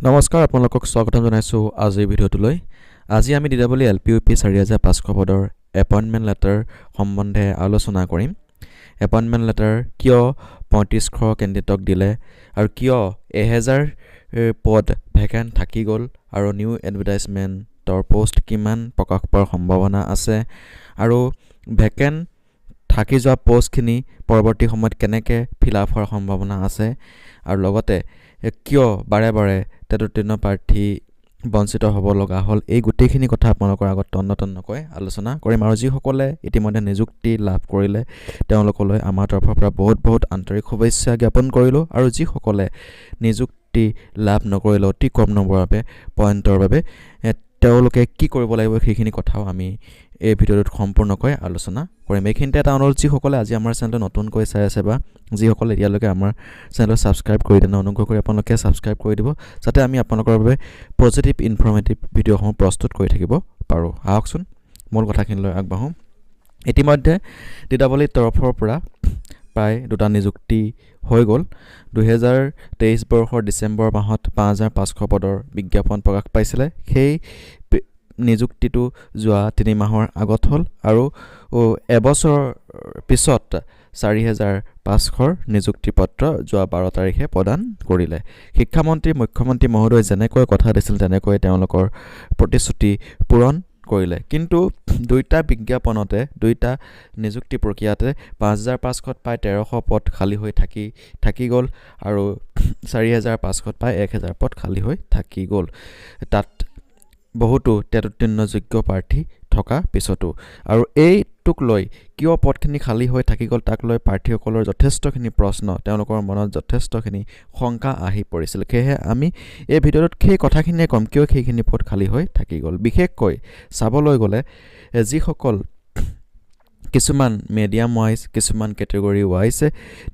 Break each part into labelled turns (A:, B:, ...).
A: নমস্কাৰ আপোনালোকক স্বাগতম জনাইছোঁ আজিৰ ভিডিঅ'টোলৈ। আজি আমি DW LPUP 4500 পদৰ এপইণ্টমেণ্ট লেটাৰ সম্বন্ধে আলোচনা কৰিম। এপইণ্টমেণ্ট লেটাৰ কিয় 3500 কেণ্ডিডেটক দিলে আৰু কিয় 1000 পদ ভেকেণ্ট থাকি গ'ল আৰু নিউ এডভাৰটাইজমেণ্টৰ পোষ্ট কিমান প্ৰকাশ পোৱাৰ সম্ভাৱনা আছে আৰু ভেকেণ্ট থাকি যোৱা পোষ্টখিনি পৰৱৰ্তী সময়ত কেনেকৈ ফিল আপ হোৱাৰ সম্ভাৱনা আছে আৰু লগতে কিয় বাৰে বাৰে তেতোত্তীৰ্ণ প্ৰাৰ্থী বঞ্চিত হ'ব লগা হ'ল, এই গোটেইখিনি কথা আপোনালোকৰ আগত তন্নতন্নকৈ আলোচনা কৰিম। আৰু যিসকলে ইতিমধ্যে নিযুক্তি লাভ কৰিলে তেওঁলোকলৈ আমাৰ তৰফৰ পৰা বহুত বহুত আন্তৰিক শুভেচ্ছা জ্ঞাপন কৰিলোঁ। আৰু যিসকলে নিযুক্তি লাভ নকৰিলে অতি কম নম্বৰৰ বাবে পইণ্টৰ বাবে তেওঁলোকে কি কৰিব লাগিব সেইখিনি কথাও আমি এই ভিডিঅ'টোত সম্পূৰ্ণকৈ আলোচনা কৰিম। এইখিনিতে এটা অনুৰোধ, যিসকলে আজি আমাৰ চেনেলটো নতুনকৈ চাই আছে বা যিসকলে এতিয়ালৈকে আমাৰ চেনেলটো ছাবস্ক্ৰাইব কৰি দিয়া নাই, অনুগ্ৰহ কৰি আপোনালোকে ছাবস্ক্ৰাইব কৰি দিব যাতে আমি আপোনালোকৰ বাবে পজিটিভ ইনফৰ্মেটিভ ভিডিঅ'সমূহ প্ৰস্তুত কৰি থাকিব পাৰোঁ। আহকচোন মূল কথাখিনিলৈ আগবাঢ়োঁ। ইতিমধ্যে DW তৰফৰ পৰা প্ৰায় দুটা নিযুক্তি হৈ গ'ল। 2023 বৰ্ষৰ ডিচেম্বৰ মাহত 5500 পদৰ বিজ্ঞাপন প্ৰকাশ পাইছিলে। সেই নিযুক্তিটো যোৱা 3 মাহৰ আগত হ'ল আৰু এবছৰ পিছত 4500 নিযুক্তি পত্ৰ যোৱা 12 তাৰিখে প্ৰদান কৰিলে। শিক্ষামন্ত্ৰী মুখ্যমন্ত্ৰী মহোদয় যেনেকৈ কথা দিছিল তেনেকৈ তেওঁলোকৰ প্ৰতিশ্ৰুতি পূৰণ কৰিলে। কিন্তু দুইটা বিজ্ঞাপনতে দুইটা নিযুক্তি প্ৰক্ৰিয়াতে 5500 প্ৰায় 1300 পদ খালী হৈ থাকি গ'ল আৰু 4500 প্ৰায় 1000 পদ খালী হৈ থাকি গ'ল। তাত বহুতো তেতোত্তীৰ্ণ যোগ্য প্ৰাৰ্থী থকা পিছতো আৰু এইটোক লৈ কিয় পদখিনি খালী হৈ থাকি গ'ল তাক লৈ প্ৰাৰ্থীসকলৰ যথেষ্টখিনি প্ৰশ্ন, তেওঁলোকৰ মনত যথেষ্টখিনি শংকা আহি পৰিছিল। সেয়েহে আমি এই ভিডিঅ'টোত সেই কথাখিনিয়ে ক'ম কিয় সেইখিনি পদ খালী হৈ থাকি গ'ল। বিশেষকৈ চাবলৈ গ'লে যিসকল কিছুমান মিডিয়াম ৱাইজ কিছুমান কেটেগৰী ৱাইজ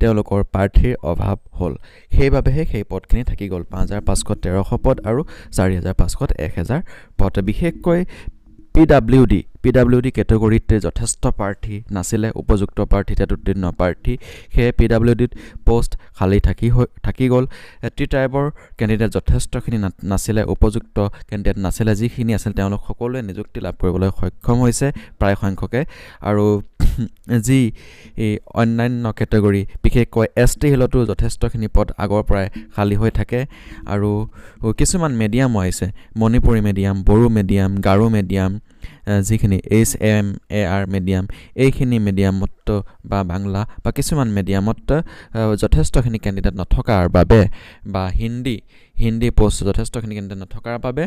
A: তেওঁলোকৰ প্ৰাৰ্থীৰ অভাৱ হ'ল, সেইবাবেহে সেই পদখিনি থাকি গ'ল। 5500 1300 পদ আৰু 4500 1000 পদ। বিশেষকৈ PWD কেটেগৰীত যথেষ্ট প্ৰাৰ্থী নাছিলে, উপযুক্ত প্ৰাৰ্থী তেতোত্তীৰ্ণ প্ৰাৰ্থী, সেয়ে PWDত পোষ্ট খালী থাকি গ'ল। টি ট্ৰাইবৰ কেণ্ডিডেট যথেষ্টখিনি নাছিলে, উপযুক্ত কেণ্ডিডেট নাছিলে। যিখিনি আছিল তেওঁলোক সকলোৱে নিযুক্তি লাভ কৰিবলৈ সক্ষম হৈছে প্ৰায় সংখ্যকে। আৰু যি অন্যান্য কেটেগৰী বিশেষকৈ ST হিলতো যথেষ্টখিনি পদ আগৰ পৰাই খালী হৈ থাকে আৰু কিছুমান medium wise Manipuri medium, Bodo medium, Garo medium, যিখিনি HMAR মিডিয়াম, এইখিনি মিডিয়ামত বা বাংলা বা কিছুমান মিডিয়ামত যথেষ্টখিনি কেণ্ডিডেট নথকাৰ বাবে বা হিন্দী পোষ্ট যথেষ্টখিনি কেণ্ডিডেট নথকাৰ বাবে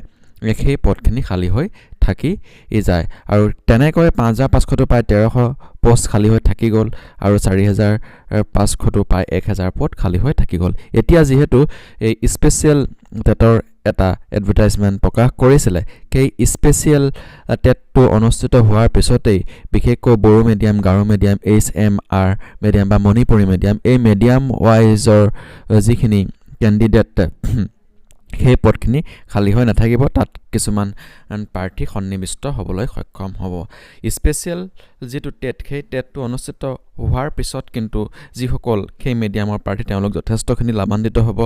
A: সেই পদখিনি খালী হৈ থাকি যায়। আৰু তেনেকৈ 5500 প্ৰায় 1300 পোষ্ট খালী হৈ থাকি গ'ল আৰু 4500 প্ৰায় 1000 পদ খালী হৈ থাকি গ'ল। এতিয়া যিহেতু এই স্পেচিয়েল টেটৰ এটা এডভাৰটাইজমেণ্ট প্ৰকাশ কৰিছিলে, সেই স্পেচিয়েল টেটটো অনুষ্ঠিত হোৱাৰ পিছতেই বিশেষকৈ Bodo medium, Garo medium, HMR medium বা মণিপুৰী মিডিয়াম, এই মিডিয়াম ৱাইজৰ যিখিনি কেণ্ডিডেট সেই পদখিনি খালী হৈ নাথাকিব, তাত কিছুমান প্ৰাৰ্থী সন্নিৱিষ্ট হ'বলৈ সক্ষম হ'ব। স্পেচিয়েল যিটো টেট, সেই টেটটো অনুষ্ঠিত হোৱাৰ পিছত কিন্তু যিসকল সেই মিডিয়ামৰ প্ৰাৰ্থী তেওঁলোক যথেষ্টখিনি লাভান্বিত হ'ব।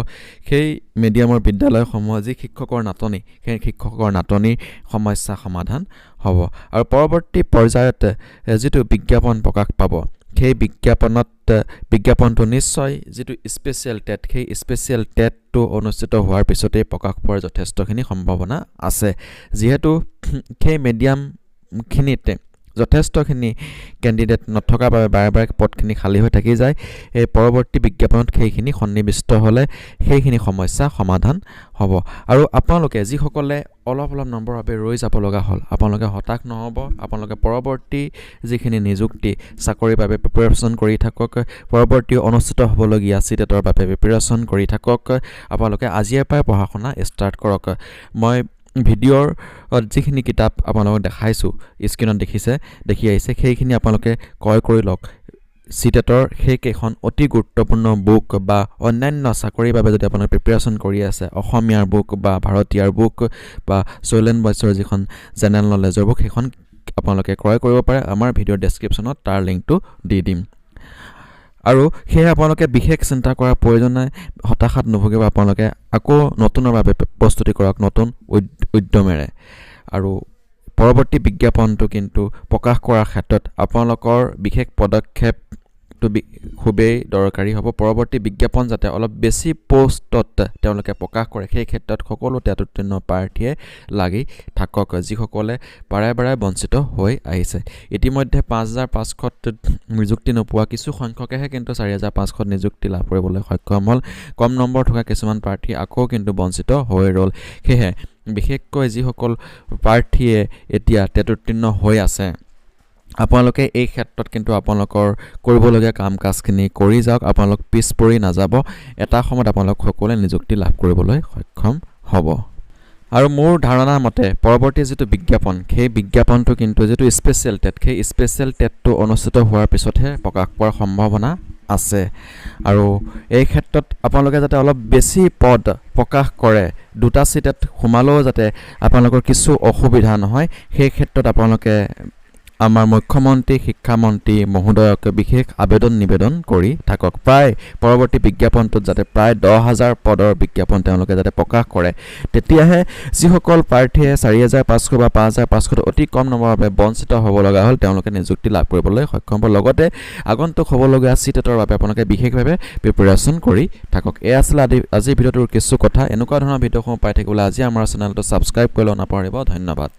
A: সেই মিডিয়ামৰ বিদ্যালয়সমূহ যি শিক্ষকৰ নাটনি, সেই শিক্ষকৰ নাটনিৰ সমস্যা সমাধান হ'ব আৰু পৰৱৰ্তী পৰ্যায়ত যিটো বিজ্ঞাপন প্ৰকাশ পাব সেই বিজ্ঞাপনটো নিশ্চয় যিটো স্পেচিয়েল টেট, সেই স্পেচিয়েল টেটটো অনুষ্ঠিত হোৱাৰ পিছতেই প্ৰকাশ পোৱাৰ যথেষ্টখিনি সম্ভাৱনা আছে। যিহেতু সেই মিডিয়ামখিনিতে যথেষ্টখিনি কেণ্ডিডেট নথকাৰ বাবে বাৰে বাৰে পদখিনি খালী হৈ থাকি যায়। এই পৰৱৰ্তী বিজ্ঞাপনত সেইখিনি সন্নিৱিষ্ট হ'লে সেইখিনি সমস্যা সমাধান হ'ব। আৰু আপোনালোকে যিসকলে অলপ নম্বৰৰ বাবে ৰৈ যাব লগা হ'ল, আপোনালোকে হতাশ নহ'ব। আপোনালোকে পৰৱৰ্তী যিখিনি নিযুক্তি চাকৰিৰ বাবে প্ৰিপেৰেশ্যন কৰি থাকক, পৰৱৰ্তী অনুষ্ঠিত হ'বলগীয়া চিটেটৰ বাবে প্ৰিপেৰেশ্যন কৰি থাকক। আপোনালোকে আজিৰে পৰাই পঢ়া শুনা ষ্টাৰ্ট কৰক। মই ভিডিঅ'ৰ যিখিনি কিতাপ আপোনালোকক দেখাইছোঁ, স্ক্ৰীণত দেখি আহিছে, সেইখিনি আপোনালোকে ক্ৰয় কৰি লওক। চিটেটৰ সেইকেইখন অতি গুৰুত্বপূৰ্ণ বুক বা অন্যান্য চাকৰিৰ বাবে যদি আপোনালোকে প্ৰিপেৰেশ্যন কৰি আছে, অসমীয়াৰ বুক বা ভাৰতীয়াৰ বুক বা চৈলেন বয়ছৰ যিখন জেনেৰেল নলেজৰ বুক, সেইখন আপোনালোকে ক্ৰয় কৰিব পাৰে। আমাৰ ভিডিঅ'ৰ ডেছক্ৰিপশ্যনত তাৰ লিংকটো দি দিম। আৰু সেয়ে আপোনালোকে বিশেষ চিন্তা কৰাৰ প্ৰয়োজন নাই হতাশাত নুভুগিব আপোনালোকে আকৌ নতুনৰ বাবে প্ৰস্তুতি কৰক নতুন উদ্যমেৰে আৰু পৰৱৰ্তী বিজ্ঞাপনটো কিন্তু প্ৰকাশ কৰাৰ ক্ষেত্ৰত আপোনালোকৰ বিশেষ পদক্ষেপটো খুবেই দৰকাৰী হ'ব পৰৱৰ্তী বিজ্ঞাপন যাতে অলপ বেছি পোষ্টত তেওঁলোকে প্ৰকাশ কৰে সেই ক্ষেত্ৰত সকলো টেট উত্তীৰ্ণ প্ৰাৰ্থীয়ে লাগি থাকক যিসকলে বাৰে বঞ্চিত হৈ আহিছে ইতিমধ্যে ৫৫০০ নিযুক্তি নোপোৱা কিছু সংখ্যকেহে কিন্তু ৪৫০০ নিযুক্তি লাভ কৰিবলৈ সক্ষম হ'ল কম নম্বৰ থকা কিছুমান প্ৰাৰ্থী আকৌ কিন্তু বঞ্চিত হৈ ৰ'ল সেয়েহে বিশেষকৈ যিসকল প্ৰাৰ্থীয়ে এতিয়া টেট উত্তীৰ্ণ হৈ আছে আপোনালোকে এই ক্ষেত্ৰত কিন্তু আপোনালোকৰ কৰিবলগীয়া কাম কাজখিনি কৰি যাওক আপোনালোক পিছ পৰি নাযাব এটা সময়ত আপোনালোক সকলোৱে নিযুক্তি লাভ কৰিবলৈ সক্ষম হ'ব আৰু মোৰ ধাৰণাৰ মতে পৰৱৰ্তী যিটো বিজ্ঞাপন সেই বিজ্ঞাপনটো কিন্তু যিটো স্পেচিয়েল টেট সেই স্পেচিয়েল টেটটো অনুষ্ঠিত হোৱাৰ পিছতহে প্ৰকাশ পোৱাৰ সম্ভাৱনা আছে আৰু এই ক্ষেত্ৰত আপোনালোকে যাতে অলপ বেছি পদ প্ৰকাশ কৰে দুটা চিটত সোমালেও যাতে আপোনালোকৰ কিছু অসুবিধা নহয় সেই ক্ষেত্ৰত আপোনালোকে আমাৰ মুখ্যমন্ত্ৰী শিক্ষামন্ত্ৰী মহোদয়ক বিশেষ নিবেদন কৰি থাকক প্ৰায় পৰৱৰ্তী বিজ্ঞাপনটোত যাতে প্ৰায় ১০,০০০ পদৰ বিজ্ঞাপন তেওঁলোকে যাতে প্ৰকাশ কৰে তেতিয়াহে যিসকল প্ৰাৰ্থীয়ে ৪৫০০ বা ৫৫০০ অতি কম নম্বৰৰ বাবে বঞ্চিত হ'ব লগা হ'ল তেওঁলোকে নিযুক্তি লাভ কৰিবলৈ সক্ষম হ'ব লগতে আগন্তুক হ'বলগীয়া চিটেটৰ বাবে আপোনালোকে বিশেষভাৱে প্ৰিপেৰেশ্যন কৰি থাকক এয়া আছিলে আজিৰ ভিডিঅ'টোৰ কিছু কথা এনেকুৱা ধৰণৰ ভিডিঅ'সমূহ পাই থাকিবলৈ আজি আমাৰ চেনেলটো ছাবস্ক্ৰাইব কৰি ল'ব নাপাহৰিব ধন্যবাদ